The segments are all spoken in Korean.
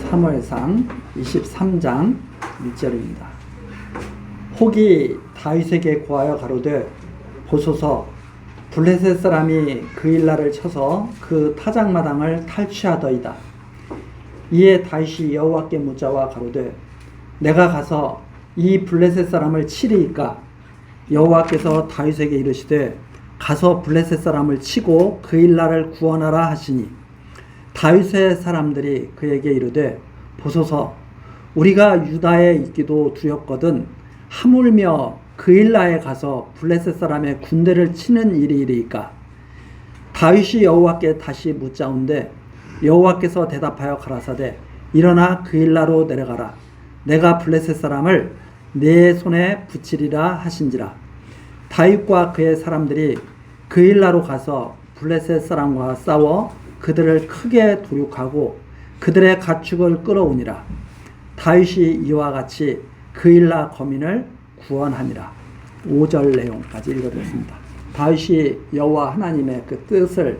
사무엘상 23장 1절입니다. 혹이 다윗에게 고하여 가로되 보소서 블레셋 사람이 그 일날을 쳐서 그 타작마당을 탈취하더이다. 이에 다윗이 여호와께 묻자와 가로되 내가 가서 이 블레셋 사람을 치리이까? 여호와께서 다윗에게 이르시되 가서 블레셋 사람을 치고 그 일날을 구원하라 하시니 다윗의 사람들이 그에게 이르되 보소서 우리가 유다에 있기도 두렵거든 하물며 그 일날에 가서 블레셋 사람의 군대를 치는 일이리이까? 다윗이 여호와께 다시 묻자온데 여호와께서 대답하여 가라사대 일어나 그 일나로 내려가라. 내가 블레셋 사람을 내 손에 붙이리라 하신지라. 다윗과 그의 사람들이 그 일나로 가서 블레셋 사람과 싸워 그들을 크게 도륙하고 그들의 가축을 끌어오니라. 다윗이 이와 같이 그 일나 거민을 구원하니라. 5절 내용까지 읽어드렸습니다. 다윗이 여호와 하나님의 그 뜻을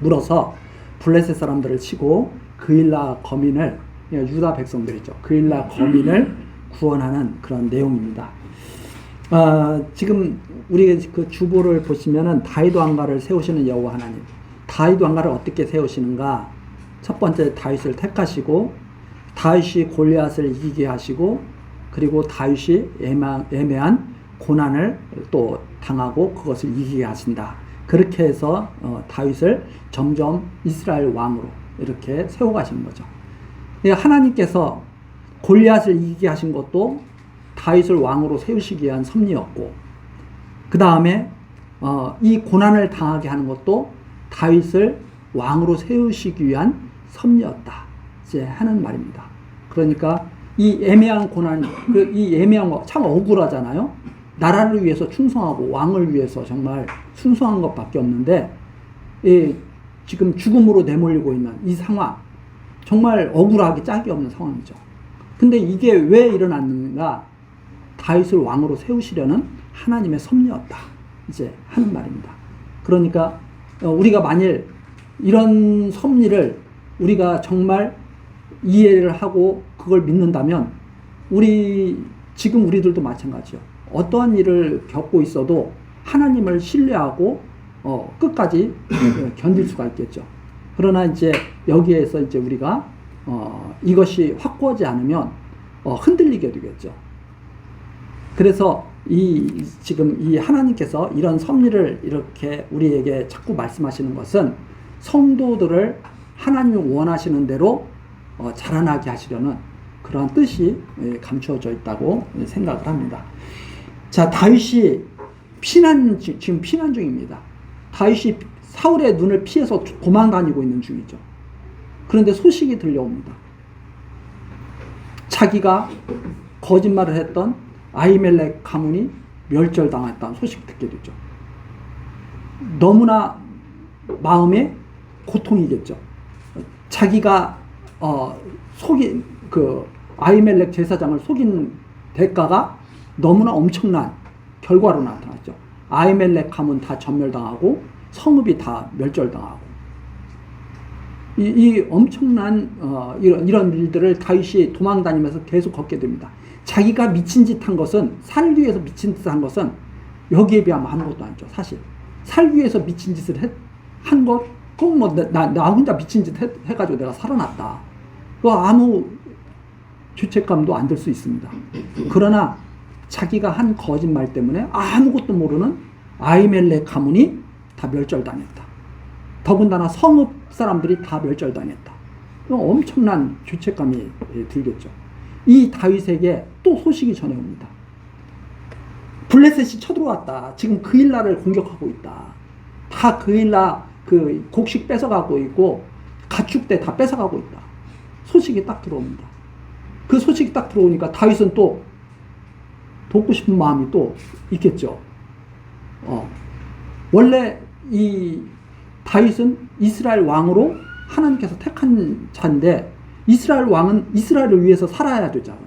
물어서 블레셋 사람들을 치고 그 일나 거민을, 유다 백성들이죠, 그 일나 거민을 구원하는 그런 내용입니다. 지금 우리 그 주보를 보시면은 다윗 왕가를 세우시는 여호와 하나님, 다윗 왕가를 어떻게 세우시는가? 첫 번째 다윗을 택하시고 다윗이 골리앗을 이기게 하시고 그리고 다윗이 애매한 고난을 또 당하고 그것을 이기게 하신다. 그렇게 해서 다윗을 점점 이스라엘 왕으로 이렇게 세워가시는 거죠. 하나님께서 골리앗을 이기게 하신 것도 다윗을 왕으로 세우시기 위한 섭리였고, 그 다음에 이 고난을 당하게 하는 것도 다윗을 왕으로 세우시기 위한 섭리였다. 이제 하는 말입니다. 그러니까 이 애매한 고난, 이 애매한 거 참 억울하잖아요. 나라를 위해서 충성하고 왕을 위해서 정말 순수한 것밖에 없는데 지금 죽음으로 내몰리고 있는 이 상황, 정말 억울하기 짝이 없는 상황이죠. 근데 이게 왜 일어났는가? 다윗을 왕으로 세우시려는 하나님의 섭리였다. 이제 하는 말입니다. 그러니까 우리가 만일 이런 섭리를 우리가 정말 이해를 하고 그걸 믿는다면 지금 우리들도 마찬가지요. 어떠한 일을 겪고 있어도 하나님을 신뢰하고 끝까지 견딜 수가 있겠죠. 그러나 이제 여기에서 이제 우리가 이것이 확고하지 않으면 흔들리게 되겠죠. 그래서 지금 이 하나님께서 이런 섭리를 이렇게 우리에게 자꾸 말씀하시는 것은 성도들을 하나님이 원하시는 대로 자라나게 하시려는 그러한 뜻이 감추어져 있다고 생각을 합니다. 자, 다윗이 지금 피난 중입니다. 다윗이 사울의 눈을 피해서 도망다니고 있는 중이죠. 그런데 소식이 들려옵니다. 자기가 거짓말을 했던 아히멜렉 가문이 멸절당했다는 소식을 듣게 되죠. 너무나 마음에 고통이겠죠. 자기가 속인 아히멜렉 제사장을 속인 대가가 너무나 엄청난 결과로 나타났죠. 아히멜렉 가문 다 전멸당하고 성읍이 다 멸절당하고 이 엄청난 이런 일들을 다윗이 도망다니면서 계속 겪게 됩니다. 자기가 미친 짓 한 것은, 살기 위해서 미친 짓 한 것은 여기에 비하면 아무것도 아니죠. 사실 살기 위해서 미친 짓을 한 것, 꼭 뭐 나 혼자 미친 짓 해가지고 내가 살아났다, 아무 죄책감도 안 들 수 있습니다. 그러나 자기가 한 거짓말 때문에 아무것도 모르는 아히멜렉 가문이 다 멸절당했다. 더군다나 성읍 사람들이 다 멸절당했다. 엄청난 죄책감이 들겠죠. 이 다윗에게 또 소식이 전해옵니다. 블레셋이 쳐들어왔다. 지금 그 일나를 공격하고 있다. 다 그 일나 그 곡식 뺏어가고 있고 가축대 다 뺏어가고 있다. 소식이 딱 들어옵니다. 그 소식이 딱 들어오니까 다윗은 또 돕고 싶은 마음이 또 있겠죠. 원래 이 다윗은 이스라엘 왕으로 하나님께서 택한 자인데 이스라엘 왕은 이스라엘을 위해서 살아야 되잖아요.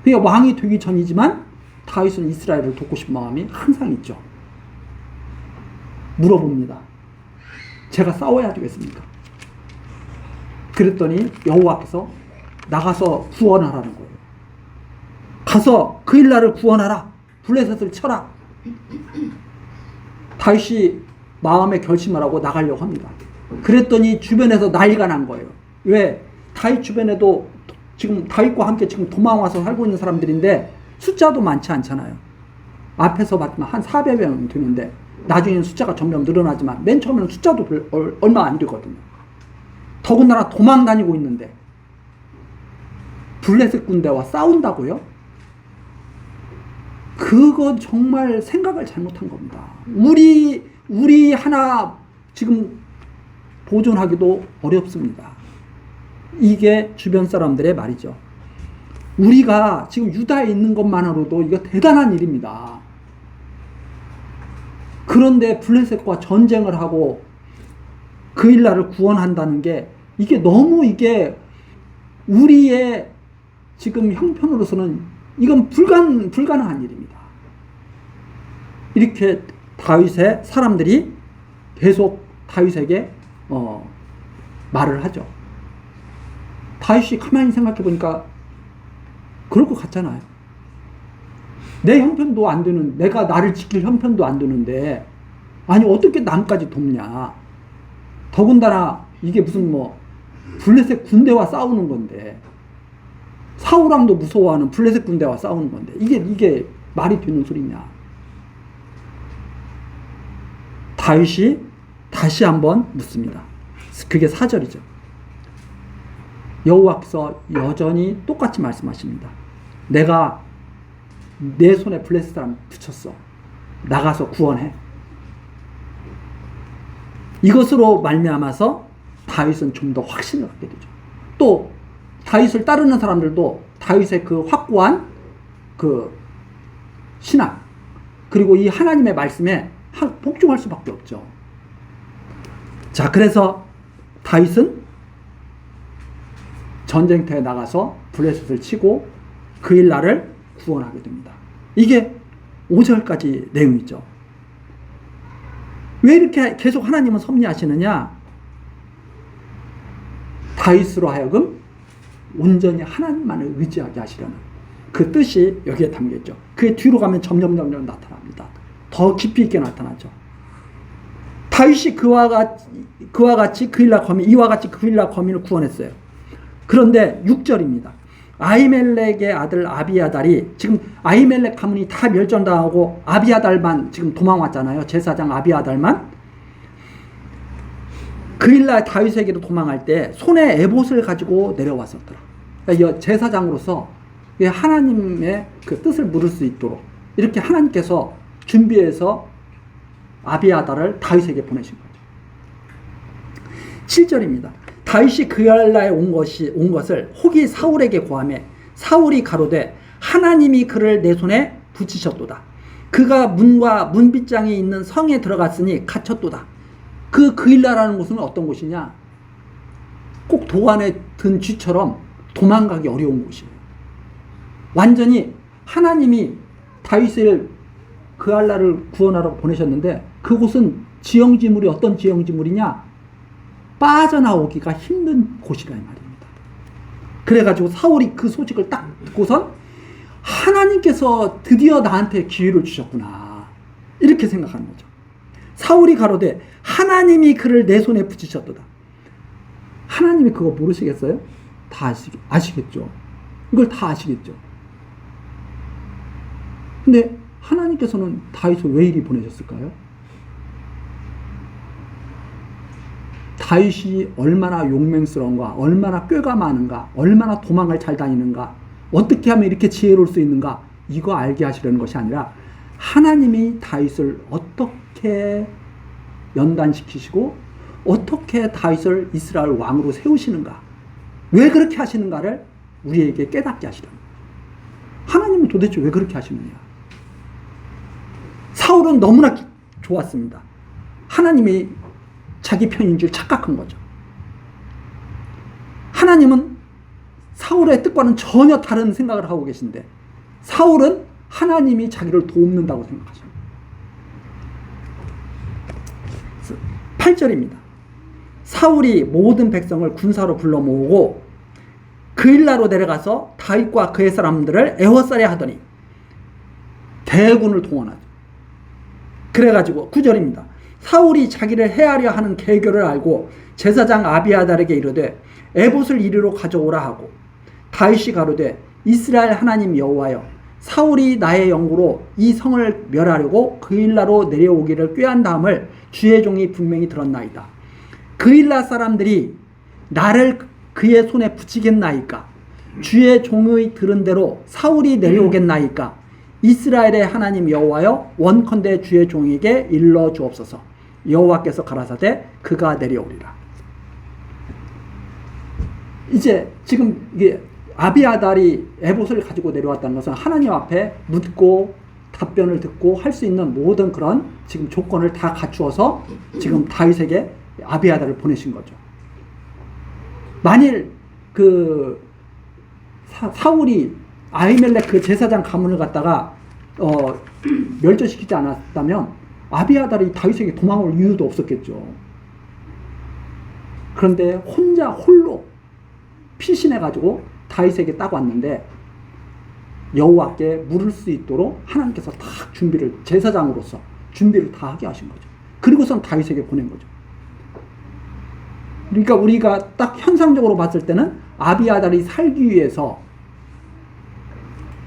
그러니까 왕이 되기 전이지만 다윗은 이스라엘을 돕고 싶은 마음이 항상 있죠. 물어봅니다. 제가 싸워야 되겠습니까? 그랬더니 여호와께서 나가서 구원하라는 거예요. 가서 그일라를 구원하라. 블레셋을 쳐라. 다윗이 마음에 결심을 하고 나가려고 합니다. 그랬더니 주변에서 난리가 난 거예요. 왜? 다윗 주변에도 지금 다윗과 함께 지금 도망와서 살고 있는 사람들인데 숫자도 많지 않잖아요. 앞에서 봤지만 한 400명 되는데 나중에는 숫자가 점점 늘어나지만 맨 처음에는 숫자도 얼마 안 되거든요. 더군다나 도망 다니고 있는데 블레셋 군대와 싸운다고요? 그건 정말 생각을 잘못한 겁니다. 우리 하나 지금 보존하기도 어렵습니다. 이게 주변 사람들의 말이죠. 우리가 지금 유다에 있는 것만으로도 이거 대단한 일입니다. 그런데 블레셋과 전쟁을 하고 그일라를 구원한다는 게 이게 너무 이게 우리의 지금 형편으로서는 이건 불가능한 일입니다. 이렇게 다윗의 사람들이 계속 다윗에게 말을 하죠. 다윗이 가만히 생각해 보니까 그럴 것 같잖아요. 내 형편도 안 되는, 내가 나를 지킬 형편도 안 되는데 아니 어떻게 남까지 돕냐. 더군다나 이게 무슨 블레셋 군대와 싸우는 건데, 사울왕도 무서워하는 블레셋 군대와 싸우는 건데 이게 말이 되는 소리냐. 다윗이 다시 한번 묻습니다. 그게 4절이죠. 여호와께서 여전히 똑같이 말씀하십니다. 내가 내 손에 블레셋 사람 붙였어. 나가서 구원해. 이것으로 말미암아서 다윗은 좀 더 확신을 갖게 되죠. 또 다윗을 따르는 사람들도 다윗의 그 확고한 그 신앙, 그리고 이 하나님의 말씀에 복종할 수밖에 없죠. 자, 그래서 다윗은 전쟁터에 나가서 블레셋을 치고 그일라를 구원하게 됩니다. 이게 5절까지 내용이죠. 왜 이렇게 계속 하나님은 섭리하시느냐? 다윗으로 하여금 온전히 하나님만을 의지하게 하시려는 그 뜻이 여기에 담겨있죠. 그게 뒤로 가면 점점 나타납니다. 더 깊이 있게 나타나죠. 다윗이 이와 같이 그일라 거민을 구원했어요. 그런데 6절입니다. 아히멜렉의 아들 아비아달이, 지금 아히멜렉 가문이 다 멸종당하고 아비아달만 지금 도망왔잖아요. 제사장 아비아달만. 그일라 다윗에게로 도망할 때 손에 에봇을 가지고 내려왔었더라. 그러니까 제사장으로서 하나님의 그 뜻을 물을 수 있도록 이렇게 하나님께서 준비해서 아비아달을 다윗에게 보내신 거죠. 7절입니다. 다윗이 그일라에 온 것을 혹이 사울에게 고하매 사울이 가로되 하나님이 그를 내 손에 붙이셨도다. 그가 문과 문빗장이 있는 성에 들어갔으니 갇혔도다. 그일라라는 곳은 어떤 곳이냐? 꼭 도안에 든 쥐처럼 도망가기 어려운 곳이에요. 완전히 하나님이 다윗을 그일라를 구원하러 보내셨는데 그곳은 지형지물이 어떤 지형지물이냐? 빠져나오기가 힘든 곳이라 이 말입니다. 그래가지고 사울이 그 소식을 딱 듣고선 하나님께서 드디어 나한테 기회를 주셨구나 이렇게 생각하는 거죠. 사울이 가로되 하나님이 그를 내 손에 붙이셨도다. 하나님이 그거 모르시겠어요? 다 아시겠죠. 이걸 다 아시겠죠. 근데 하나님께서는 다윗을 왜 이리 보내셨을까요? 다윗이 얼마나 용맹스러운가, 얼마나 꾀가 많은가, 얼마나 도망을 잘 다니는가, 어떻게 하면 이렇게 지혜로울 수 있는가, 이거 알게 하시려는 것이 아니라 하나님이 다윗을 어떻게 연단시키시고 어떻게 다윗을 이스라엘 왕으로 세우시는가, 왜 그렇게 하시는가를 우리에게 깨닫게 하시려는 거예요. 하나님은 도대체 왜 그렇게 하시느냐. 사울은 너무나 좋았습니다. 하나님이 자기 편인 줄 착각한 거죠. 하나님은 사울의 뜻과는 전혀 다른 생각을 하고 계신데 사울은 하나님이 자기를 돕는다고 생각하십니다. 8절입니다. 사울이 모든 백성을 군사로 불러 모으고 그일라로 내려가서 다윗과 그의 사람들을 에워싸려 하더니 대군을 동원하죠. 그래가지고 9절입니다. 사울이 자기를 해하려 하는 계교를 알고 제사장 아비아달에게 이르되 에봇을 이리로 가져오라 하고 다윗이 가로되 이스라엘 하나님 여호와여 사울이 나의 영구로 이 성을 멸하려고 그일라로 내려오기를 꾀한 다음을 주의 종이 분명히 들었나이다. 그일라 사람들이 나를 그의 손에 붙이겠나이까? 주의 종의 들은 대로 사울이 내려오겠나이까? 이스라엘의 하나님 여호와여 원컨대 주의 종에게 일러 주옵소서. 여호와께서 가라사대 그가 내려오리라. 이제 지금 이게 아비아달이 에봇을 가지고 내려왔다는 것은 하나님 앞에 묻고 답변을 듣고 할 수 있는 모든 그런 지금 조건을 다 갖추어서 지금 다윗에게 아비아달을 보내신 거죠. 만일 그 사울이 아히멜렉 그 제사장 가문을 갖다가 멸절시키지 않았다면 아비아달이 다윗에게 도망올 이유도 없었겠죠. 그런데 홀로 피신해가지고 다윗에게 딱 왔는데 여호와께 물을 수 있도록 하나님께서 다 제사장으로서 준비를 다 하게 하신 거죠. 그리고선 다윗에게 보낸 거죠. 그러니까 우리가 딱 현상적으로 봤을 때는 아비아달이 살기 위해서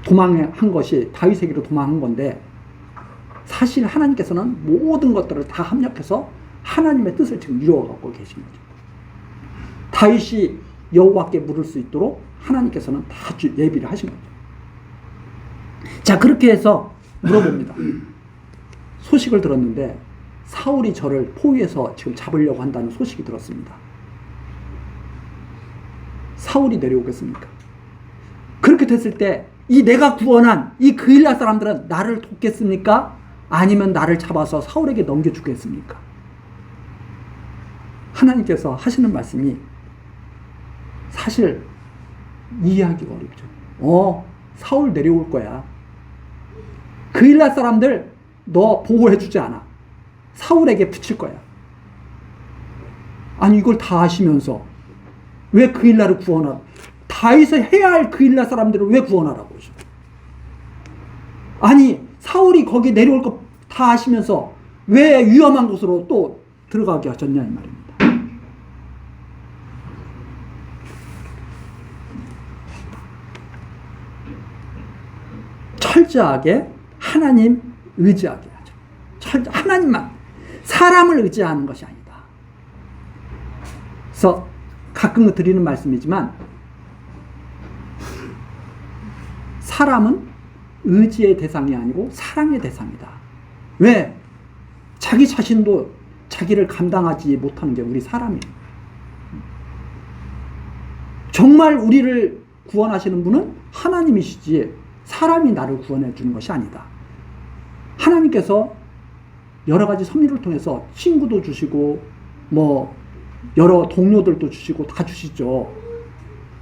도망한 것이 다윗에게로 도망한 건데 사실 하나님께서는 모든 것들을 다 합력해서 하나님의 뜻을 지금 이루어가고 계신 거죠. 다윗이 여호와께 물을 수 있도록 하나님께서는 다 예비를 하신 거죠. 자, 그렇게 해서 물어봅니다. 소식을 들었는데 사울이 저를 포위해서 지금 잡으려고 한다는 소식이 들었습니다. 사울이 내려오겠습니까? 그렇게 됐을 때 이 내가 구원한 이 그일라 사람들은 나를 돕겠습니까? 아니면 나를 잡아서 사울에게 넘겨주겠습니까? 하나님께서 하시는 말씀이 사실 이해하기가 어렵죠. 사울 내려올 거야. 그일라 사람들 너 보호해주지 않아. 사울에게 붙일 거야. 아니 이걸 다 아시면서 왜 그일라를 구원하라? 다윗을 해야 할 그일라 사람들을 왜 구원하라고 하죠? 아니 사울이 거기 내려올 거 다 아시면서 왜 위험한 곳으로 또 들어가게 하셨냐 이 말입니다. 철저하게 하나님 의지하게 하죠. 하나님만, 사람을 의지하는 것이 아니다. 그래서 가끔 드리는 말씀이지만 사람은 의지의 대상이 아니고 사랑의 대상이다. 왜? 자기 자신도 자기를 감당하지 못하는 게 우리 사람이에요. 정말 우리를 구원하시는 분은 하나님이시지 사람이 나를 구원해 주는 것이 아니다. 하나님께서 여러 가지 섭리를 통해서 친구도 주시고 뭐 여러 동료들도 주시고 다 주시죠.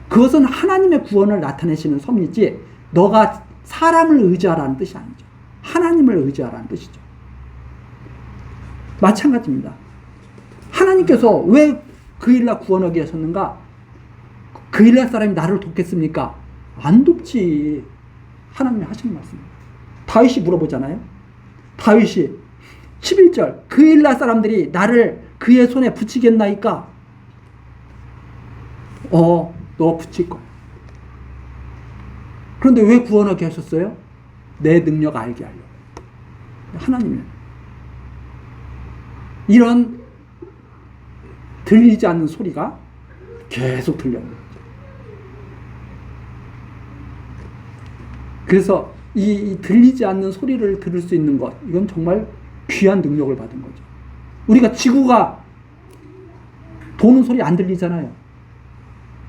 그것은 하나님의 구원을 나타내시는 섭리지 너가 사람을 의지하라는 뜻이 아니죠. 하나님을 의지하라는 뜻이죠. 마찬가지입니다. 하나님께서 왜 그일라 구원하게 하셨는가? 그일라 사람이 나를 돕겠습니까? 안 돕지. 하나님이 하시는 말씀입니다. 다윗이 물어보잖아요. 다윗이 11절 그일라 사람들이 나를 그의 손에 붙이겠나이까? 너 붙일 거야. 그런데 왜 구원하게 하셨어요? 내 능력 알게 하려고. 하나님이에요. 이런 들리지 않는 소리가 계속 들려요. 그래서 이 들리지 않는 소리를 들을 수 있는 것, 이건 정말 귀한 능력을 받은 거죠. 우리가 지구가 도는 소리 안 들리잖아요.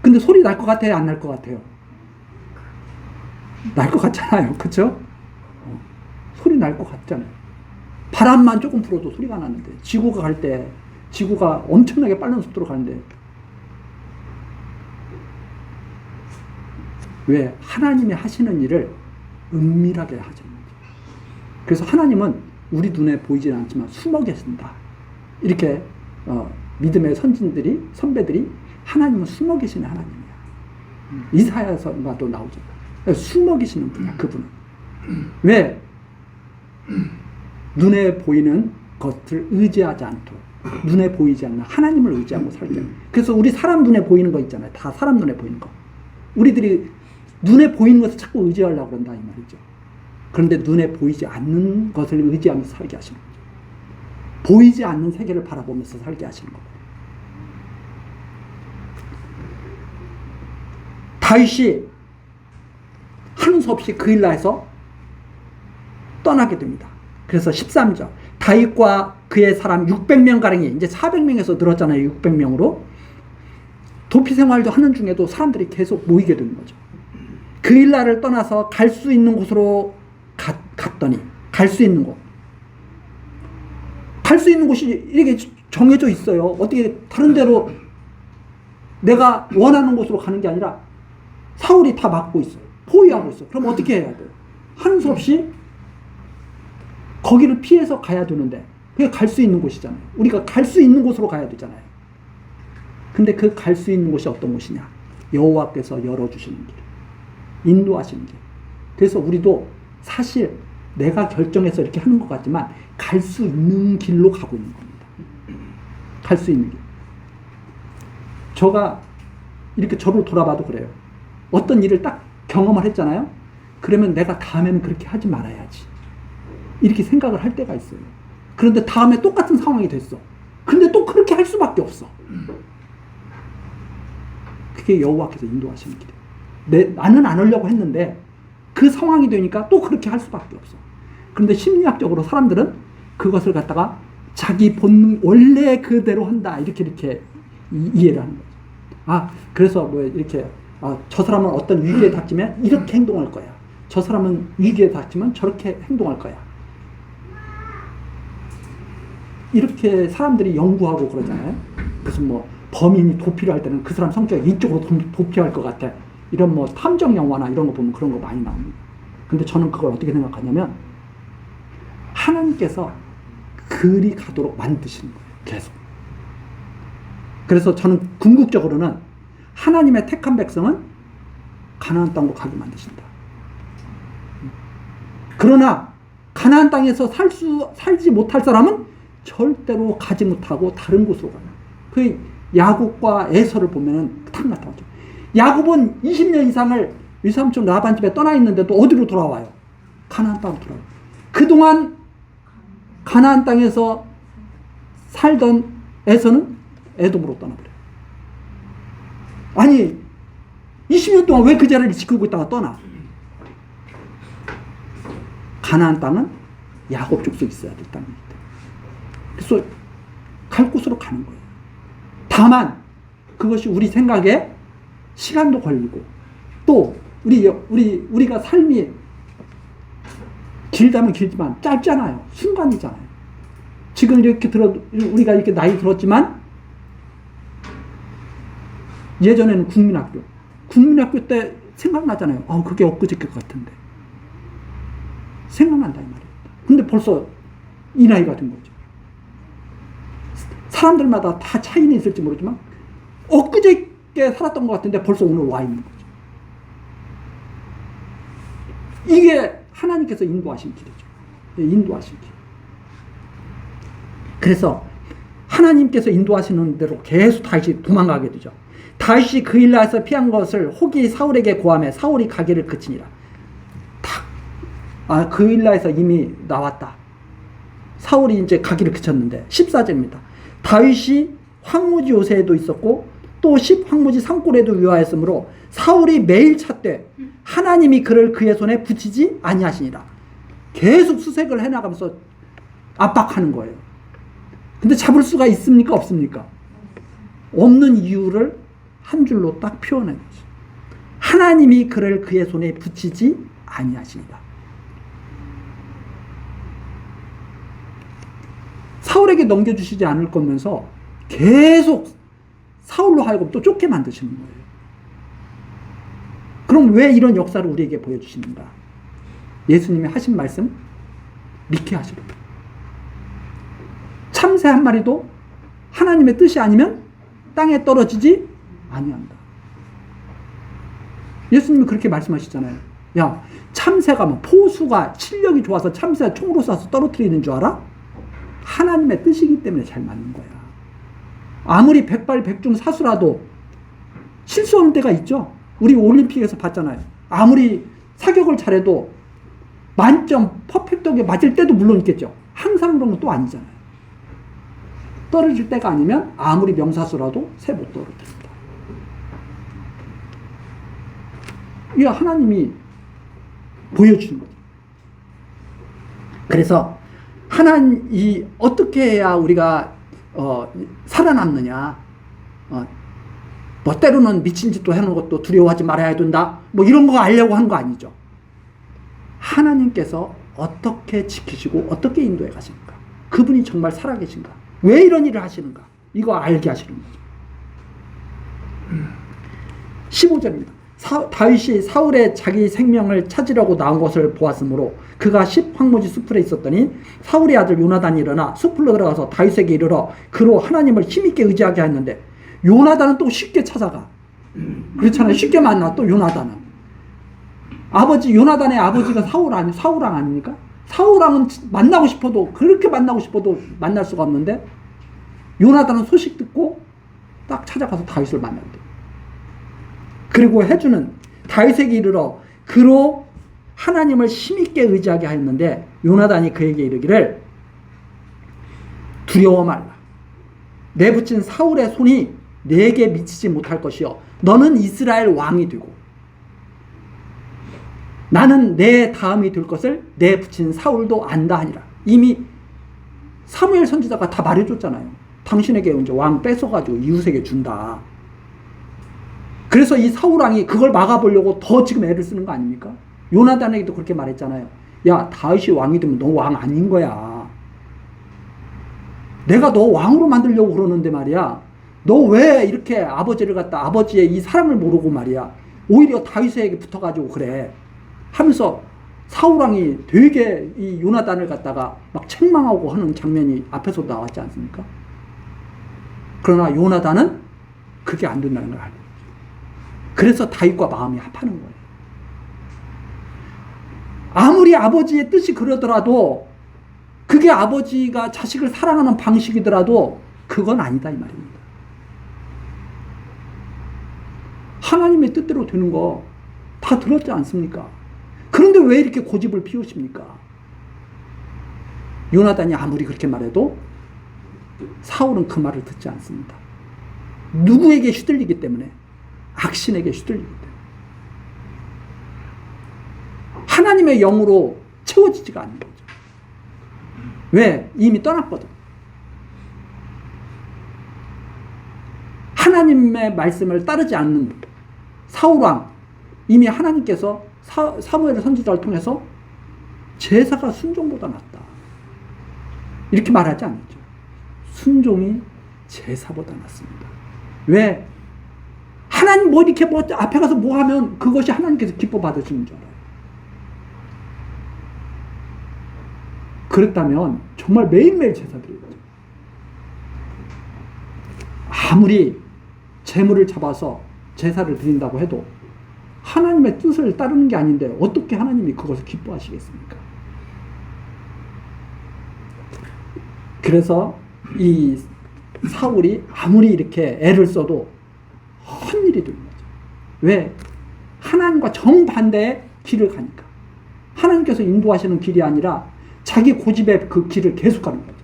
근데 소리 날 것 같아요? 안 날 것 같아요? 날 것 같잖아요. 그쵸? 소리 날 것 같잖아요. 바람만 조금 불어도 소리가 나는데 지구가 갈 때 지구가 엄청나게 빠른 속도로 가는데 왜? 하나님이 하시는 일을 은밀하게 하죠. 그래서 하나님은 우리 눈에 보이지는 않지만 숨어 계신다. 이렇게 믿음의 선배들이 하나님은 숨어 계시는 하나님이야. 이사야서가도 나오잖아. 숨어 계시는 분이야, 그분은. 왜? 눈에 보이는 것을 의지하지 않도록. 눈에 보이지 않는 하나님을 의지하고 살게. 그래서 우리 사람 눈에 보이는 거 있잖아요. 다 사람 눈에 보이는 거. 우리들이 눈에 보이는 것을 자꾸 의지하려고 그런다 이 말이죠. 그런데 눈에 보이지 않는 것을 의지하면서 살게 하시는 거죠. 보이지 않는 세계를 바라보면서 살게 하시는 거예요. 다윗이 하는 수 없이 그일라에서 떠나게 됩니다. 그래서 13절 다윗과 그의 사람 600명가량이 이제 400명에서 늘었잖아요. 600명으로. 도피 생활도 하는 중에도 사람들이 계속 모이게 되는 거죠. 그일라를 떠나서 갈 수 있는 곳으로 갔더니 갈 수 있는 곳. 갈 수 있는 곳이 이렇게 정해져 있어요. 어떻게 다른 데로 내가 원하는 곳으로 가는 게 아니라 사울이 다 막고 있어요. 포위하고 있어요. 그럼 어떻게 해야 돼요? 하는 수 없이 거기를 피해서 가야 되는데 그게 갈 수 있는 곳이잖아요. 우리가 갈 수 있는 곳으로 가야 되잖아요. 근데 그 갈 수 있는 곳이 어떤 곳이냐? 여호와께서 열어주시는 길, 인도하시는 길. 그래서 우리도 사실 내가 결정해서 이렇게 하는 것 같지만 갈 수 있는 길로 가고 있는 겁니다. 갈 수 있는 길. 제가 이렇게 저를 돌아봐도 그래요. 어떤 일을 딱 경험을 했잖아요. 그러면 내가 다음에는 그렇게 하지 말아야지. 이렇게 생각을 할 때가 있어요. 그런데 다음에 똑같은 상황이 됐어. 근데 또 그렇게 할 수밖에 없어. 그게 여호와께서 인도하시는 길이에요. 나는 안 하려고 했는데 그 상황이 되니까 또 그렇게 할 수밖에 없어. 그런데 심리학적으로 사람들은 그것을 갖다가 자기 본능 원래 그대로 한다 이렇게 이해를 하는 거죠. 그래서 뭐 이렇게 저 사람은 어떤 위기에 닥치면 이렇게 행동할 거야. 저 사람은 위기에 닥치면 저렇게 행동할 거야. 이렇게 사람들이 연구하고 그러잖아요. 그래서 뭐 범인이 도피를 할 때는 그 사람 성격이 이쪽으로 도피할 것 같아. 이런 뭐 탐정 영화나 이런 거 보면 그런 거 많이 나옵니다. 근데 저는 그걸 어떻게 생각하냐면 하나님께서 그리 가도록 만드시는 거예요. 계속. 그래서 저는 궁극적으로는 하나님의 택한 백성은 가나안 땅으로 가게 만드신다. 그러나 가나안 땅에서 살지 못할 사람은 절대로 가지 못하고 다른 곳으로 가요. 그 야곱과 에서를 보면은 딱 나타나죠. 야곱은 20년 이상을 외삼촌 라반 집에 떠나 있는데도 어디로 돌아와요? 가나안 땅으로 돌아와요. 그동안 가나안 땅에서 살던 에서는 에돔으로 떠나버려요. 아니 20년 동안 왜 그 자리를 지키고 있다가 떠나? 가나안 땅은 야곱 족속이 있어야 될 땅입니다. 그래서 갈 곳으로 가는 거예요. 다만 그것이 우리 생각에 시간도 걸리고 또 우리가 삶이 길다면 길지만 짧잖아요. 순간이잖아요. 지금 이렇게 우리가 이렇게 나이 들었지만 예전에는 국민학교 때 생각나잖아요. 그게 엊그저께 같은데 생각난다 이 말이에요. 근데 벌써 이 나이가 된 거죠. 사람들마다 다 차이는 있을지 모르지만 엊그저께 살았던 것 같은데 벌써 오늘 와 있는 거죠. 이게 하나님께서 인도하신 길이죠. 인도하신 길. 그래서 하나님께서 인도하시는 대로 계속 다윗이 도망가게 되죠. 다윗이 그일라에서 피한 것을 혹이 사울에게 고하며 사울이 가기를 그치니라. 그일라에서 이미 나왔다. 사울이 이제 가기를 그쳤는데 14절입니다. 다윗이 황무지 요새에도 있었고 또 황무지 산골에도 유하였으므로 사울이 매일 찾되 하나님이 그를 그의 손에 붙이지 아니하시니라. 계속 수색을 해나가면서 압박하는 거예요. 근데 잡을 수가 있습니까? 없습니까? 없는 이유를 한 줄로 딱 표현한 거죠. 하나님이 그를 그의 손에 붙이지 아니하시니라. 사울에게 넘겨주시지 않을 거면서 계속 사울로 하여금 또 쫓게 만드시는 거예요. 그럼 왜 이런 역사를 우리에게 보여주시는가? 예수님이 하신 말씀 믿게 하시라. 참새 한 마리도 하나님의 뜻이 아니면 땅에 떨어지지 아니한다. 예수님이 그렇게 말씀하시잖아요. 야, 참새가 뭐 포수가 실력이 좋아서 참새가 총으로 쏴서 떨어뜨리는 줄 알아? 하나님의 뜻이기 때문에 잘 맞는 거야. 아무리 백발백중 사수라도 실수하는 때가 있죠. 우리 올림픽에서 봤잖아요. 아무리 사격을 잘해도 만점 퍼펙트하게 맞을 때도 물론 있겠죠. 항상 그런 건 또 아니잖아요. 떨어질 때가 아니면 아무리 명사수라도 새 못 떨어뜨립니다. 이게 하나님이 보여주는 거죠. 그래서 하나님이 어떻게 해야 우리가 살아남느냐, 뭐 때로는 미친 짓도 해놓은 것도 두려워하지 말아야 된다, 뭐 이런 거 알려고 하는 거 아니죠. 하나님께서 어떻게 지키시고 어떻게 인도해 가시는가, 그분이 정말 살아계신가, 왜 이런 일을 하시는가, 이거 알게 하시는 거죠. 15절입니다. 다윗이 사울의 자기 생명을 찾으려고 나온 것을 보았으므로 그가 십황무지 숲에 있었더니 사울의 아들 요나단이 일어나 숲으로 들어가서 다윗에게 이르러 그로 하나님을 힘있게 의지하게 했는데, 요나단은 또 쉽게 찾아가. 그렇잖아요. 쉽게 만나. 또 요나단은 요나단의 아버지가 사울왕 아닙니까? 사울왕은 만나고 싶어도, 그렇게 만나고 싶어도 만날 수가 없는데, 요나단은 소식 듣고 딱 찾아가서 다윗을 만난대. 그리고 해주는 다윗에게 이르러 그로 하나님을 힘있게 의지하게 하였는데, 요나단이 그에게 이르기를 두려워 말라. 내 붙인 사울의 손이 내게 미치지 못할 것이요 너는 이스라엘 왕이 되고 나는 내 다음이 될 것을 내 붙인 사울도 안다 하니라. 이미 사무엘 선지자가 다 말해줬잖아요. 당신에게 이제 왕 뺏어가지고 이웃에게 준다. 그래서 이 사울왕이 그걸 막아보려고 더 지금 애를 쓰는 거 아닙니까? 요나단에게도 그렇게 말했잖아요. 야, 다윗이 왕이 되면 너 왕 아닌 거야. 내가 너 왕으로 만들려고 그러는데 말이야. 너 왜 이렇게 아버지의 이 사랑을 모르고 말이야. 오히려 다윗에게 붙어가지고 그래. 하면서 사울왕이 되게 이 요나단을 갖다가 막 책망하고 하는 장면이 앞에서 나왔지 않습니까? 그러나 요나단은 그게 안 된다는 걸 알고. 그래서 다윗과 마음이 합하는 거예요. 아무리 아버지의 뜻이 그러더라도, 그게 아버지가 자식을 사랑하는 방식이더라도 그건 아니다 이 말입니다. 하나님의 뜻대로 되는 거 다 들었지 않습니까? 그런데 왜 이렇게 고집을 피우십니까? 요나단이 아무리 그렇게 말해도 사울은 그 말을 듣지 않습니다. 누구에게 휘둘리기 때문에? 악신에게 휘둘리기 때문에. 하나님의 영으로 채워지지가 않는 거죠. 왜? 이미 떠났거든. 하나님의 말씀을 따르지 않는 사울왕, 이미 하나님께서 사무엘 선지자를 통해서 제사가 순종보다 낫다, 이렇게 말하지 않았죠. 순종이 제사보다 낫습니다. 왜? 하나님 뭐 이렇게 뭐 앞에 가서 뭐 하면 그것이 하나님께서 기뻐 받으시는 줄 알아요. 그렇다면 정말 매일매일 제사 드려야죠. 아무리 재물을 잡아서 제사를 드린다고 해도 하나님의 뜻을 따르는 게 아닌데 어떻게 하나님이 그것을 기뻐하시겠습니까? 그래서 이 사울이 아무리 이렇게 애를 써도 헛일이 되는 거죠. 왜? 하나님과 정반대의 길을 가니까. 하나님께서 인도하시는 길이 아니라 자기 고집의 그 길을 계속 가는 거죠.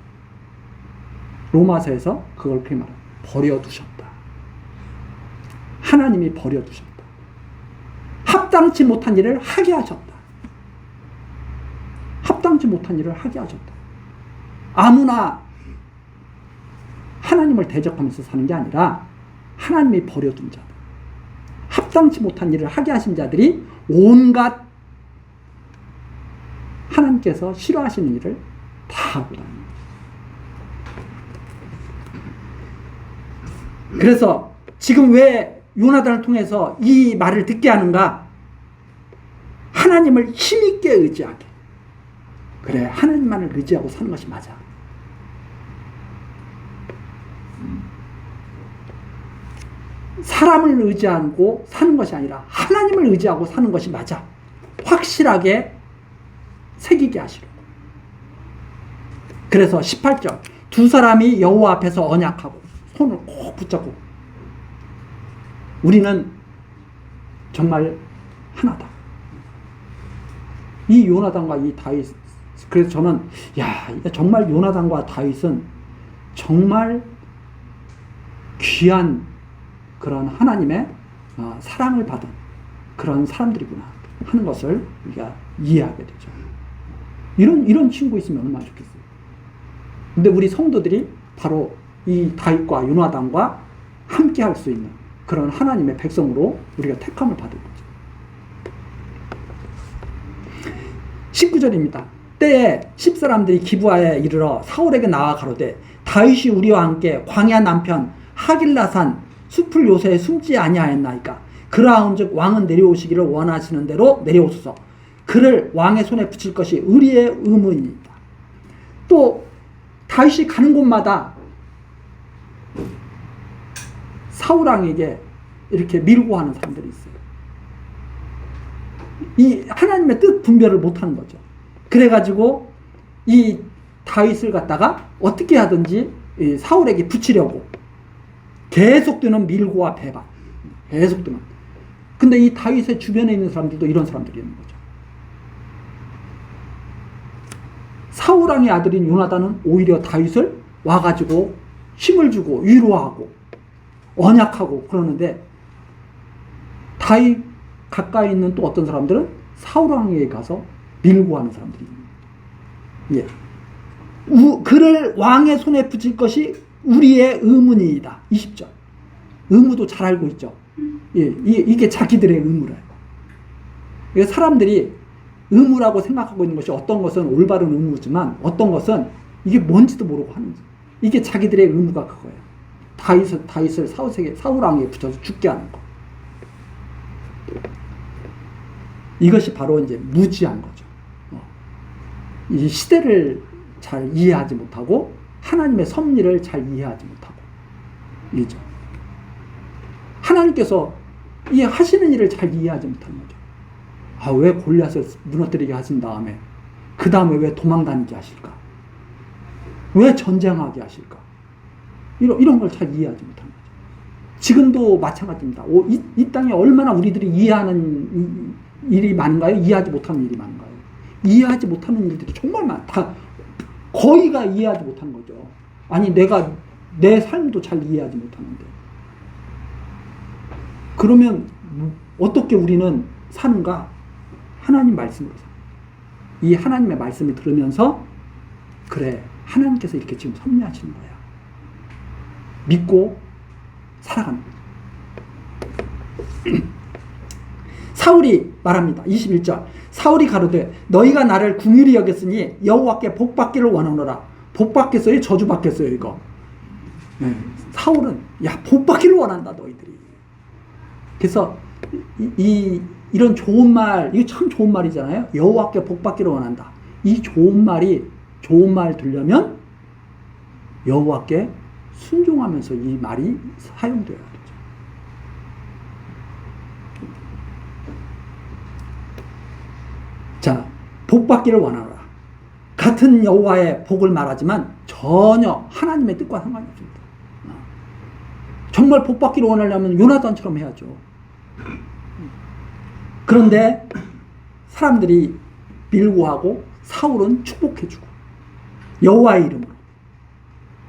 로마서에서 그걸 그렇게 말합니다. 버려두셨다. 하나님이 버려두셨다. 합당치 못한 일을 하게 하셨다. 합당치 못한 일을 하게 하셨다. 아무나 하나님을 대적하면서 사는 게 아니라 하나님이 버려둔 자들, 합당치 못한 일을 하게 하신 자들이 온갖 하나님께서 싫어하시는 일을 다 하고 다닙니다. 그래서 지금 왜 요나단을 통해서 이 말을 듣게 하는가? 하나님을 힘있게 의지하게. 그래, 하나님만을 의지하고 사는 것이 맞아. 사람을 의지하고 사는 것이 아니라 하나님을 의지하고 사는 것이 맞아. 확실하게 새기게 하시려고. 그래서 18절 두 사람이 여호와 앞에서 언약하고 손을 꼭 붙잡고 우리는 정말 하나다. 이 요나단과 이 다윗, 그래서 저는 정말 요나단과 다윗은 정말 귀한 그런 하나님의 사랑을 받은 그런 사람들이구나 하는 것을 우리가 이해하게 되죠. 이런 친구 있으면 얼마나 좋겠어요. 근데 우리 성도들이 바로 이 다윗과 요나단과 함께 할 수 있는 그런 하나님의 백성으로 우리가 택함을 받은 거죠. 19절입니다. 때에 10사람들이 기브아에 이르러 사울에게 나와 가로되 다윗이 우리와 함께 광야 남편 하길라산 숲을 요새에 숨지 아니하였나이까. 그러한즉 왕은 내려오시기를 원하시는 대로 내려오소서. 그를 왕의 손에 붙일 것이 우리의 의무이니이다. 또 다윗이 가는 곳마다 사울왕에게 이렇게 밀고 하는 사람들이 있어요. 이 하나님의 뜻 분별을 못하는 거죠. 그래가지고 이 다윗을 갖다가 어떻게 하든지 사울에게 붙이려고 계속되는 밀고와 배반, 계속되는. 근데 이 다윗의 주변에 있는 사람들도 이런 사람들이 있는 거죠. 사울왕의 아들인 요나단은 오히려 다윗을 와가지고 힘을 주고 위로하고 언약하고 그러는데 다윗 가까이 있는 또 어떤 사람들은 사울왕에게 가서 밀고 하는 사람들이 있는 거예요. 그를 왕의 손에 붙일 것이 우리의 의무니이다. 20절. 의무도 잘 알고 있죠. 이게 자기들의 의무래요. 사람들이 의무라고 생각하고 있는 것이 어떤 것은 올바른 의무지만 어떤 것은 이게 뭔지도 모르고 하는 거예요. 이게 자기들의 의무가 그거예요. 다윗을 사울왕에게 붙여서 죽게 하는 거. 이것이 바로 이제 무지한 거죠. 이 시대를 잘 이해하지 못하고 하나님의 섭리를 잘 이해하지 못하고 이죠. 하나님께서 이 하시는 일을 잘 이해하지 못하는 거죠. 왜 골리앗을 무너뜨리게 하신 다음에 그 다음에 왜 도망다니게 하실까? 왜 전쟁하게 하실까? 이런 걸 잘 이해하지 못하는 거죠. 지금도 마찬가지입니다. 이 땅에 얼마나 우리들이 이해하는 일이 많은가요? 이해하지 못하는 일이 많은가요? 이해하지 못하는 일들이 정말 많다. 거의가 이해하지 못하는 거죠. 아니 내가 내 삶도 잘 이해하지 못하는데 그러면 어떻게 우리는 사는가? 하나님 말씀으로 사. 이 하나님의 말씀을 들으면서 그래 하나님께서 이렇게 지금 섭리하시는 거야. 믿고 살아가는 거죠. 사울이 말합니다. 21절. 사울이 가로되 너희가 나를 긍휼히 여겼으니 여호와께 복받기를 원하노라. 복받겠어요? 저주받겠어요? 이거. 사울은 복받기를 원한다 너희들이. 그래서 이런 좋은 말, 이거 참 좋은 말이잖아요. 여호와께 복받기를 원한다. 이 좋은 말 들려면 여호와께 순종하면서 이 말이 사용되어야 되죠. 자, 복받기를 원하노라. 같은 여호와의 복을 말하지만 전혀 하나님의 뜻과 상관이 없습니다. 정말 복받기를 원하려면 요나단처럼 해야죠. 그런데 사람들이 밀고하고 사울은 축복해주고 여호와의 이름으로.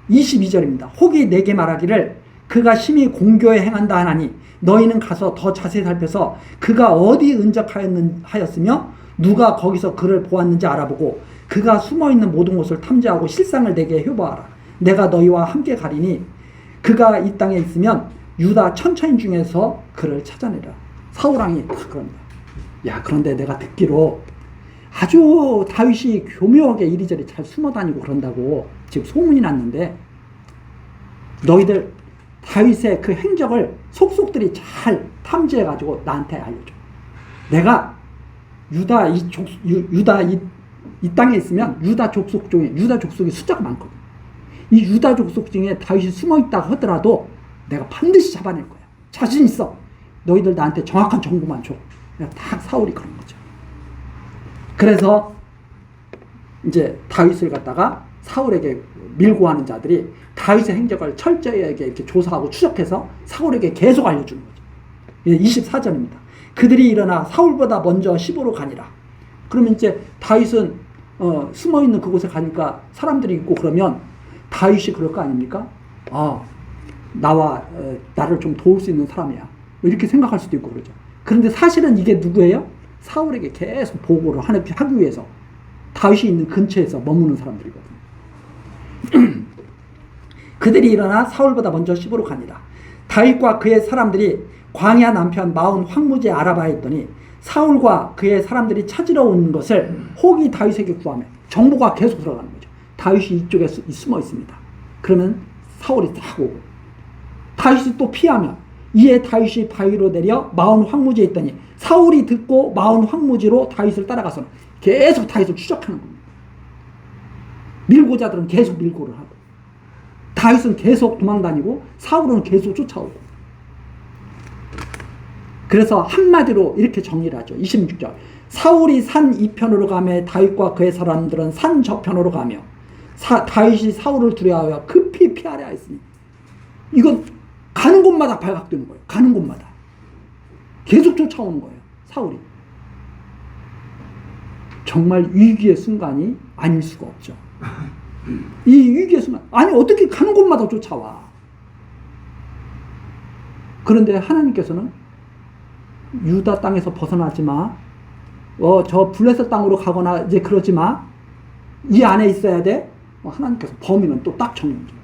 22절입니다. 혹이 내게 말하기를 그가 심히 공교에 행한다 하나니 너희는 가서 더 자세히 살펴서 그가 어디 은적하였으며 누가 거기서 그를 보았는지 알아보고 그가 숨어있는 모든 곳을 탐지하고 실상을 내게 효보하라. 내가 너희와 함께 가리니 그가 이 땅에 있으면 유다 천처인 중에서 그를 찾아내라. 사울왕이 딱 그럽니다. 그런데 내가 듣기로 아주 다윗이 교묘하게 이리저리 잘 숨어다니고 그런다고 지금 소문이 났는데 너희들 다윗의 그 행적을 속속들이 잘 탐지해가지고 나한테 알려줘. 내가 유다 이 땅에 있으면 유다 족속이 숫자가 많거든. 이 유다 족속 중에 다윗이 숨어있다고 하더라도 내가 반드시 잡아낼 거야. 자신 있어. 너희들 나한테 정확한 정보만 줘. 딱 사울이 그런 거죠. 그래서 이제 다윗을 갖다가 사울에게 밀고 하는 자들이 다윗의 행적을 철저히 이렇게 조사하고 추적해서 사울에게 계속 알려주는 거죠. 24절입니다. 그들이 일어나 사울보다 먼저 시보로 가니라. 그러면 이제 다윗은 숨어있는 그곳에 가니까 사람들이 있고 그러면 다윗이 그럴 거 아닙니까? 나를 좀 도울 수 있는 사람이야. 이렇게 생각할 수도 있고 그러죠. 그런데 사실은 이게 누구예요? 사울에게 계속 보고를 하기 위해서 다윗이 있는 근처에서 머무는 사람들이거든요. 그들이 일어나 사울보다 먼저 시보로 가니라. 다윗과 그의 사람들이 광야 남편 마온 황무지에 알아봐야 했더니 사울과 그의 사람들이 찾으러 온 것을 혹이 다윗에게 구하며 정보가 계속 들어가는 거죠. 다윗이 이쪽에 숨어 있습니다. 그러면 사울이 딱 오고 다윗이 또 피하면 이에 다윗이 바위로 내려 마온 황무지에 있더니 사울이 듣고 마온 황무지로 다윗을 따라가서는 계속 다윗을 추적하는 겁니다. 밀고자들은 계속 밀고를 하고 다윗은 계속 도망다니고 사울은 계속 쫓아오고. 그래서 한마디로 이렇게 정리를 하죠. 26절. 사울이 산 이편으로 가며 다윗과 그의 사람들은 산 저편으로 가며 다윗이 사울을 두려워하여 급히 피하려 했으니, 이건 가는 곳마다 발각되는 거예요. 가는 곳마다 계속 쫓아오는 거예요. 사울이. 정말 위기의 순간이 아닐 수가 없죠. 이 위기의 순간, 아니 어떻게 가는 곳마다 쫓아와. 그런데 하나님께서는 유다 땅에서 벗어나지 마. 저 블레셋 땅으로 가거나 이제 그러지 마. 이 안에 있어야 돼. 하나님께서 범위는 또 딱 정해줍니다.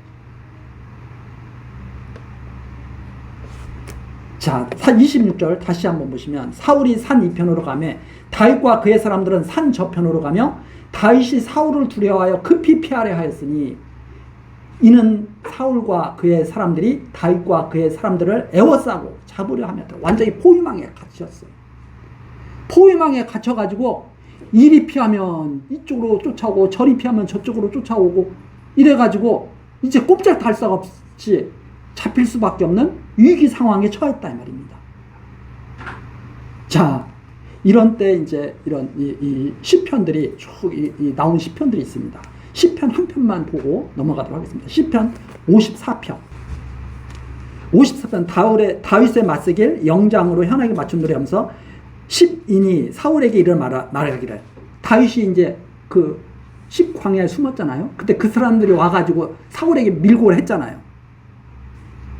자, 26절 다시 한번 보시면 사울이 산 이편으로 가며 다윗과 그의 사람들은 산 저편으로 가며 다윗이 사울을 두려워하여 급히 피하려 하였으니 이는 사울과 그의 사람들이 다윗과 그의 사람들을 애워싸고 잡으려 하며 완전히 포위망에 갇혔어요. 포위망에 갇혀가지고 이리 피하면 이쪽으로 쫓아오고 저리 피하면 저쪽으로 쫓아오고 이래가지고 이제 꼼짝달싹 없이 잡힐 수밖에 없는 위기 상황에 처했다 이 말입니다. 자, 이런 때 이제 이런 이 시편들이 쭉 나온 시편들이 있습니다. 시편 한 편만 보고 넘어가도록 하겠습니다. 시편 54편. 54편 다윗의 맞서길 영장으로 현하게 맞춘 노래 하면서 10인이 사울에게 이런 말하기를, 다윗이 이제 그 10광야에 숨었잖아요. 그때 그 사람들이 와가지고 사울에게 밀고를 했잖아요.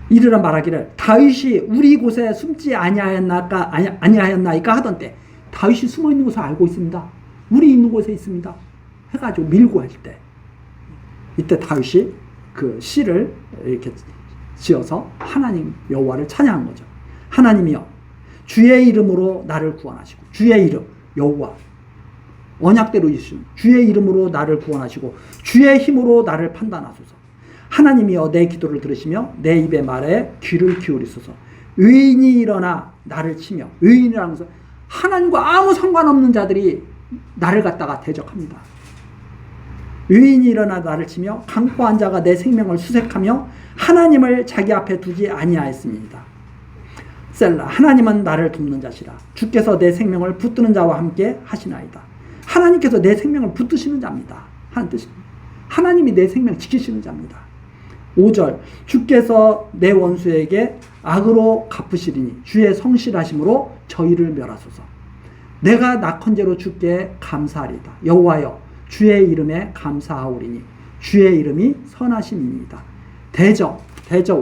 이르라 말하기를 다윗이 우리 곳에 숨지 아니하였나이까 하던 때, 다윗이 숨어 있는 곳을 알고 있습니다. 우리 있는 곳에 있습니다. 해가지고 밀고 할 때, 이때 다윗이 그 시를 이렇게 지어서 하나님 여호와를 찬양한 거죠. 하나님이여 주의 이름으로 나를 구원하시고, 주의 이름 여호와 언약대로 이신 주의 이름으로 나를 구원하시고 주의 힘으로 나를 판단하소서. 하나님이여 내 기도를 들으시며 내 입의 말에 귀를 기울이소서. 의인이 일어나 나를 치며, 의인이라는 것은 하나님과 아무 상관없는 자들이 나를 갖다가 대적합니다. 의인이 일어나 나를 치며 강포한 자가 내 생명을 수색하며 하나님을 자기 앞에 두지 아니하였습니다. 셀라. 하나님은 나를 돕는 자시라. 주께서 내 생명을 붙드는 자와 함께 하시나이다. 하나님께서 내 생명을 붙드시는 자입니다. 하는 뜻입니다. 하나님이 내 생명 지키시는 자입니다. 5절. 주께서 내 원수에게 악으로 갚으시리니 주의 성실하심으로 저희를 멸하소서. 내가 낙헌제로 주께 감사하리다. 여호와여 주의 이름에 감사하오리니 주의 이름이 선하심이니이다. 대적.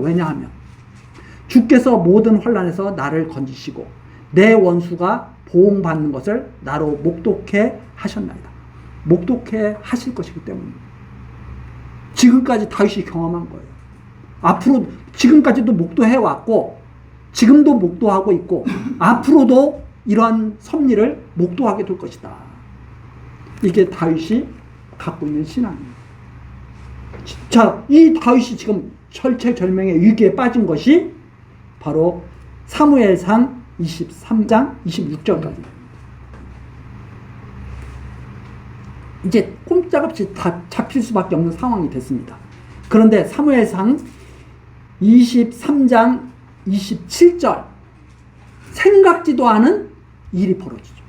왜냐하면 주께서 모든 환난에서 나를 건지시고 내 원수가 보응받는 것을 나로 목독해 하셨나이다. 목독해 하실 것이기 때문입니다. 지금까지 다윗이 경험한 거예요. 앞으로 지금까지도 목도해 왔고 지금도 목도하고 있고 앞으로도 이러한 섭리를 목도하게 될 것이다. 이게 다윗이 갖고 있는 신앙입니다. 자, 이 다윗이 지금 절체절명의 위기에 빠진 것이 바로 사무엘상 23장 26절까지. 이제 꼼짝없이 다 잡힐 수밖에 없는 상황이 됐습니다. 그런데 사무엘상 23장 27절 생각지도 않은 일이 벌어지죠.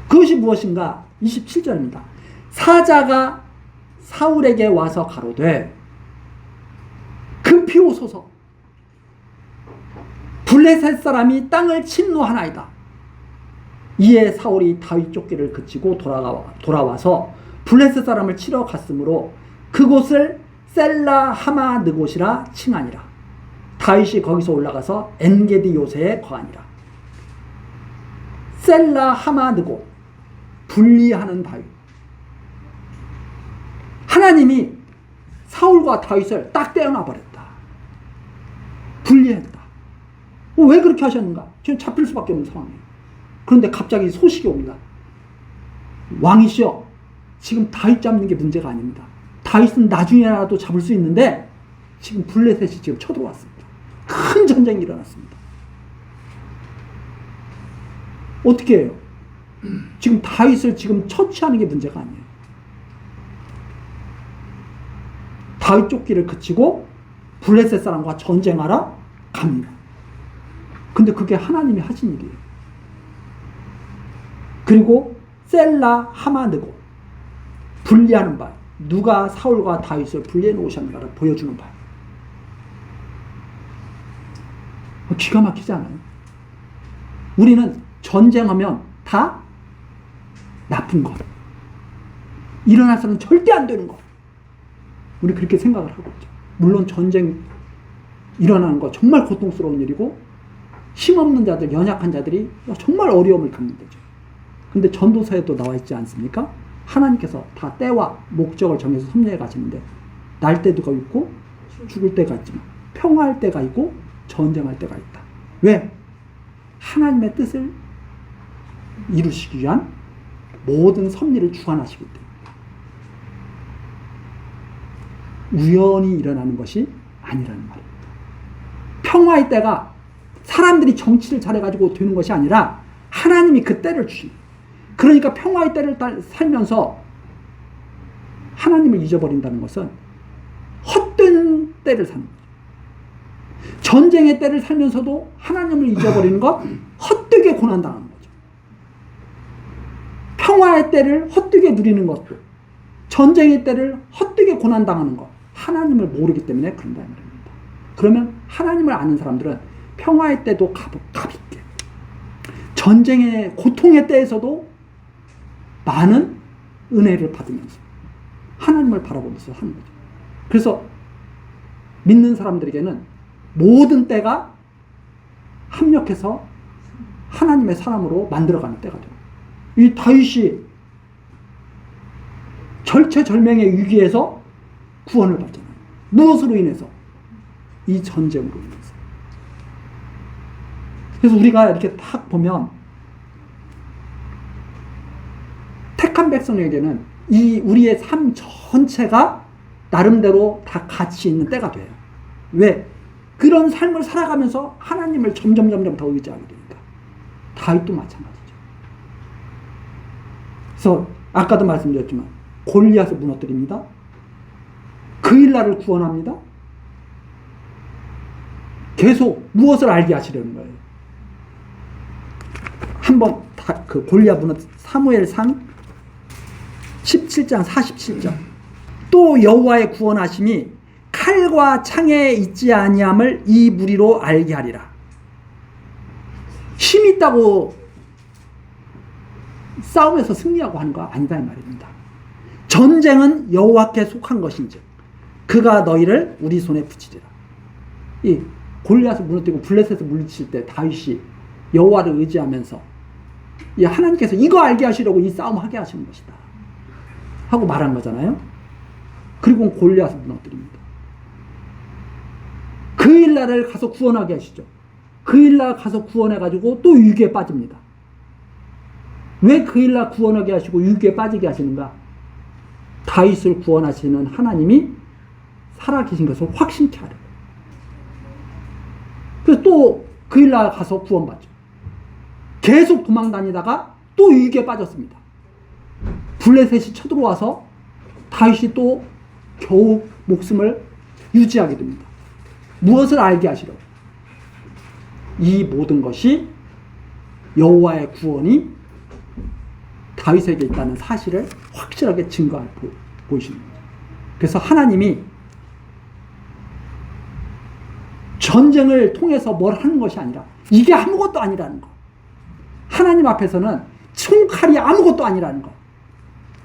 그것이 무엇인가? 27절입니다. 사자가 사울에게 와서 가로되 금피 오소서 블레셋 사람이 땅을 침노하나이다. 이에 사울이 다윗 쫓기를 그치고 돌아와서 블레셋 사람을 치러 갔으므로 그곳을 셀라 하마느곳이라 칭하니라. 다윗이 거기서 올라가서 엔게디 요새에 거하니라. 셀라 하마느곳, 분리하는 다윗. 하나님이 사울과 다윗을 딱 떼어놔버렸다. 분리했다. 왜 그렇게 하셨는가? 지금 잡힐 수밖에 없는 상황이에요. 그런데 갑자기 소식이 옵니다. 왕이시여, 지금 다윗 잡는 게 문제가 아닙니다. 다윗은 나중에라도 잡을 수 있는데 지금 블레셋이 지금 쳐들어왔습니다. 큰 전쟁이 일어났습니다. 어떻게 해요? 지금 다윗을 지금 처치하는 게 문제가 아니에요. 다윗 쫓기를 그치고 블레셋 사람과 전쟁하러 갑니다. 근데 그게 하나님이 하신 일이에요. 그리고 셀라 하마느고, 분리하는 바, 누가 사울과 다윗을 분리해 놓으셨는가를 보여주는 바. 기가 막히지 않아요? 우리는 전쟁하면 다 나쁜 것, 일어나서는 절대 안 되는 것, 우리 그렇게 생각을 하고 있죠. 물론 전쟁 일어나는 거 정말 고통스러운 일이고 힘없는 자들, 연약한 자들이 정말 어려움을 겪는 거죠. 근데 전도서에도 나와 있지 않습니까? 하나님께서 다 때와 목적을 정해서 섭리해 가시는데 날 때도 있고 죽을 때가 있지만 평화할 때가 있고 전쟁할 때가 있다. 왜? 하나님의 뜻을 이루시기 위한 모든 섭리를 주관하시기 때문에 우연히 일어나는 것이 아니라는 말입니다. 평화의 때가 사람들이 정치를 잘해가지고 되는 것이 아니라 하나님이 그 때를 주십니다. 그러니까 평화의 때를 살면서 하나님을 잊어버린다는 것은 헛된 때를 사는 거죠. 전쟁의 때를 살면서도 하나님을 잊어버리는 것, 헛되게 고난당하는 거죠. 평화의 때를 헛되게 누리는 것도, 전쟁의 때를 헛되게 고난당하는 것, 하나님을 모르기 때문에 그런다는 말입니다. 그러면 하나님을 아는 사람들은 평화의 때도 가볍게, 전쟁의 고통의 때에서도 많은 은혜를 받으면서 하나님을 바라보면서 하는 거죠. 그래서 믿는 사람들에게는 모든 때가 합력해서 하나님의 사람으로 만들어가는 때가 돼요. 이 다윗이 절체절명의 위기에서 구원을 받잖아요. 무엇으로 인해서? 이 전쟁으로 인해서. 그래서 우리가 이렇게 딱 보면 택한 백성에게는 이 우리의 삶 전체가 나름대로 다 가치 있는 때가 돼요. 왜? 그런 삶을 살아가면서 하나님을 점점 더 의지하게 되니까. 다윗도 마찬가지죠. 그래서 아까도 말씀드렸지만 골리앗을 무너뜨립니다. 그 일날을 구원합니다. 계속 무엇을 알게 하시려는 거예요. 한번 그 골리앗 사무엘상 17장 47절. 또 여호와의 구원하심이 칼과 창에 있지 아니함을 이 무리로 알게 하리라. 힘 있다고 싸움에서 승리하고 하는 거 아니다 이 말입니다. 전쟁은 여호와께 속한 것인즉 그가 너희를 우리 손에 붙이리라. 이 골리앗을 무너뜨리고 블레셋을 물리칠 때 다윗이 여호와를 의지하면서 이 하나님께서 이거 알게 하시려고 이 싸움 하게 하시는 것이다 하고 말한 거잖아요. 그리고 골리앗을 무너뜨립니다. 그 일날을 가서 구원하게 하시죠. 그 일날 가서 구원해가지고 또 위기에 빠집니다. 왜 그 일날 구원하게 하시고 위기에 빠지게 하시는가? 다윗을 구원하시는 하나님이 살아계신 것을 확신케 하려고. 그래서 또 그 일날 가서 구원받죠. 계속 도망다니다가 또 위기에 빠졌습니다. 블레셋이 쳐들어와서 다윗이 또 겨우 목숨을 유지하게 됩니다. 무엇을 알게 하시려고? 이 모든 것이 여호와의 구원이 다윗에게 있다는 사실을 확실하게 보이시는 거예요. 그래서 하나님이 전쟁을 통해서 뭘 하는 것이 아니라 이게 아무것도 아니라는 거. 하나님 앞에서는 총칼이 아무것도 아니라는 거.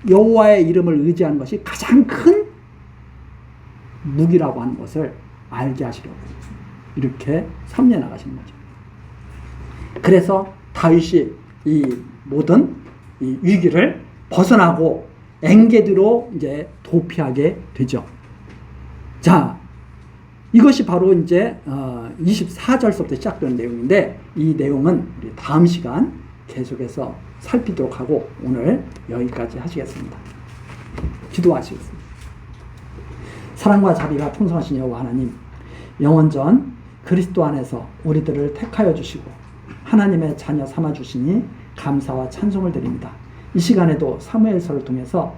여호와의 이름을 의지하는 것이 가장 큰 무기라고 하는 것을 알게 하시려고 이렇게 섭리해 나가시는 거죠. 그래서 다윗이 이 모든 이 위기를 벗어나고 엔게디로 이제 도피하게 되죠. 자, 이것이 바로 이제 24절서부터 시작되는 내용인데 이 내용은 우리 다음 시간 계속해서 살피도록 하고 오늘 여기까지 하시겠습니다. 기도하시겠습니다. 사랑과 자비가 풍성하신 여호와 하나님, 영원전 그리스도 안에서 우리들을 택하여 주시고 하나님의 자녀 삼아 주시니 감사와 찬송을 드립니다. 이 시간에도 사무엘서를 통해서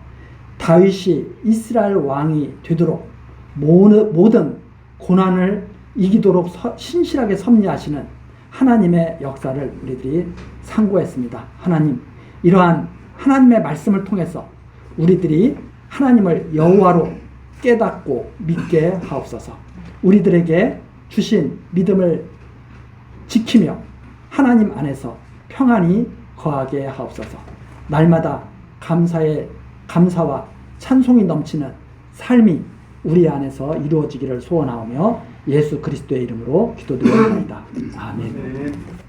다윗이 이스라엘 왕이 되도록 모든 고난을 이기도록 신실하게 섭리하시는 하나님의 역사를 우리들이 상고했습니다. 하나님, 이러한 하나님의 말씀을 통해서 우리들이 하나님을 여호와로 깨닫고 믿게 하옵소서. 우리들에게 주신 믿음을 지키며 하나님 안에서 평안히 거하게 하옵소서. 날마다 감사와 찬송이 넘치는 삶이 우리 안에서 이루어지기를 소원하오며 예수 그리스도의 이름으로 기도드립니다. 아멘.